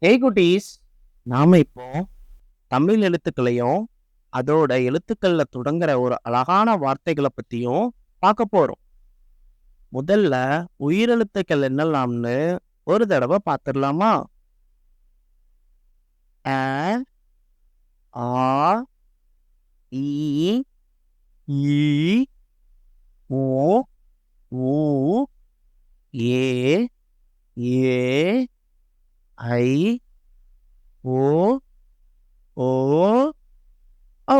ஏய் குட்டீஸ், நாம இப்போ தமிழ் எழுத்துக்களையும் அதோட எழுத்துக்கள்ல தொடங்குற ஒரு அழகான வார்த்தைகளை பத்தியும் பார்க்க போறோம். முதல்ல உயிரெழுத்துக்கள் என்னலாம்னு ஒரு தடவை பார்த்துடலாமா? அ, ஆ, இ, ஈ, ஓ, ஊ, ஏ, ஏ, ஐ, ஓ, ஓ, ஔ.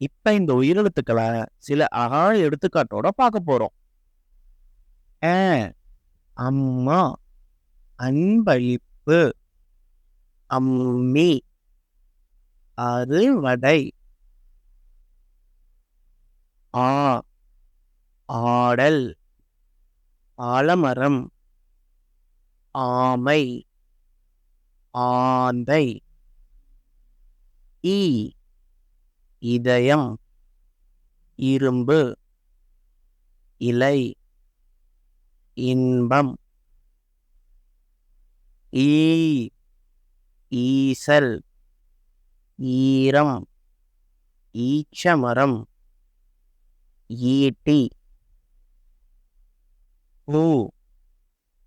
இப்ப இந்த உயிரெழுத்துக்களை சில அழகான எடுத்துக்காட்டோட பார்க்க போறோம். அ, அம்மா, அன்பளிப்பு, அம்மி, அறுவடை. ஆ, ஆடல், ஆலமரம், ஆமை, ஆந்தை. ஈ, இதயம், இரும்பு, இலை, இன்பம். ஈ, ஈசல், ஈரம், ஈச்சமரம், ஈட்டி. ஊ,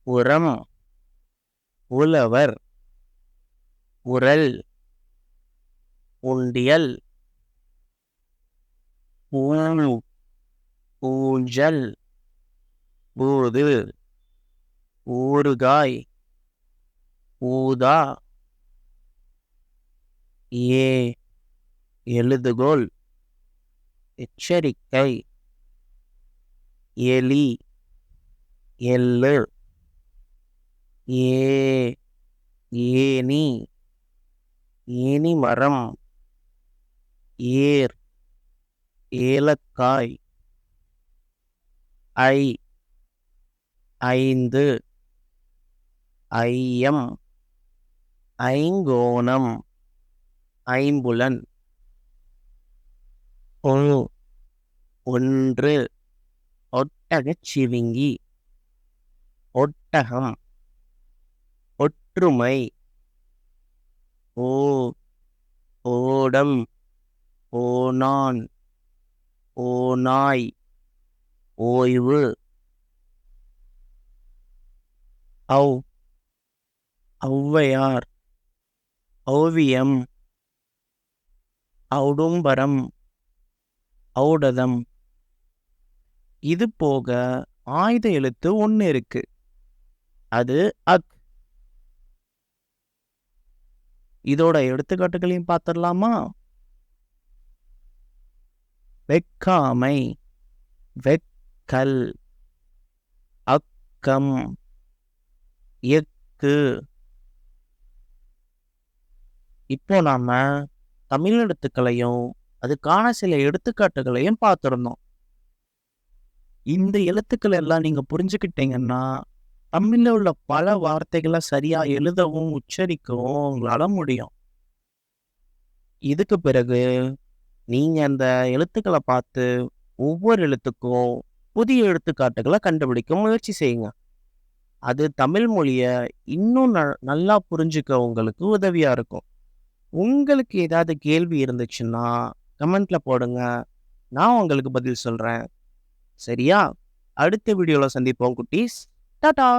உரம், உழவர், உரல், உண்டியல். ஊ, ஊஞ்சல், ஊது, ஊறுகாய், ஊதா. ஏ, எழுதுகோல், எச்சரிக்கை, எலி, எள்ளு. ஏ, ஏனி, ஏனி மரம், ஏர், ஏலக்காய். ஐ, ஐந்து, ஐயம், ஐங்கோணம், ஐம்புலன். ஒ, ஒன்று, ஒட்டகச் சிவிங்கி, ஒட்டகம், ஒற்றுமை. ஓ, ஓடம், ஓணான், ஓநாய், ஓய்வு. ஔ, ஔவையார், ஓவியம், ஔடும்பரம், ஔடதம். இது போக ஆயுத எழுத்து ஒன்று இருக்கு, அது அக். இதோட எடுத்துக்காட்டுகளையும் பார்த்துடலாமா? வெக்காமை, வெக்கல், அக்கம், எக்கு. இப்போ நாம தமிழ் எழுத்துக்களையும் அதுக்கான சில எடுத்துக்காட்டுகளையும் பார்த்துருந்தோம். இந்த எழுத்துக்கள் எல்லாம் நீங்க புரிஞ்சுக்கிட்டீங்கன்னா தமிழ்ல உள்ள பல வார்த்தைகளை சரியா எழுதவும் உச்சரிக்கவும் உங்களால முடியும். இதுக்கு பிறகு நீங்க அந்த எழுத்துக்களை பார்த்து ஒவ்வொரு எழுத்துக்கும் புதிய எடுத்துக்காட்டுகளை கண்டுபிடிக்க முயற்சி செய்யுங்க. அது தமிழ் மொழியை இன்னும் நல்லா புரிஞ்சுக்க உங்களுக்கு உதவியா இருக்கும். உங்களுக்கு ஏதாவது கேள்வி இருந்துச்சுன்னா கமெண்ட்ல போடுங்க, நான் உங்களுக்கு பதில் சொல்றேன். சரியா? அடுத்த வீடியோல சந்திப்போம் குட்டீஸ். டாடா.